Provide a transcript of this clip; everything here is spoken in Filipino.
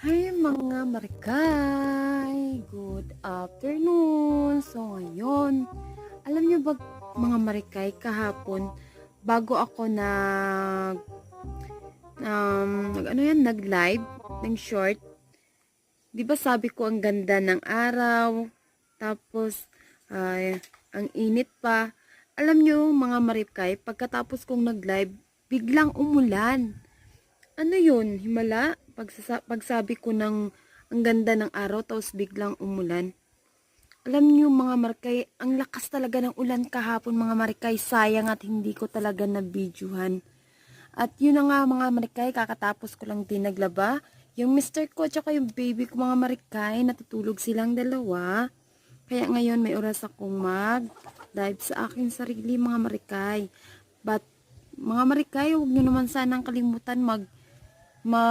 Hi mga marikay! Good afternoon! So ngayon, alam nyo ba mga marikay, kahapon, bago ako nag-live ng short, di ba sabi ko ang ganda ng araw, tapos ang init pa. Alam nyo mga marikay, pagkatapos kong nag-live, biglang umulan. Ano yun, himala? Pagsabi ko ng ang ganda ng araw, tapos biglang umulan. Alam niyo mga marikay, ang lakas talaga ng ulan kahapon mga marikay. Sayang at hindi ko talaga na-videohan. At yun na nga mga marikay, kakatapos ko lang din naglaba. Yung mister ko at yung baby ko mga marikay, natutulog silang dalawa. Kaya ngayon may oras akong mag-live sa aking sarili mga marikay. But mga marikay, huwag nyo naman sanang kalimutan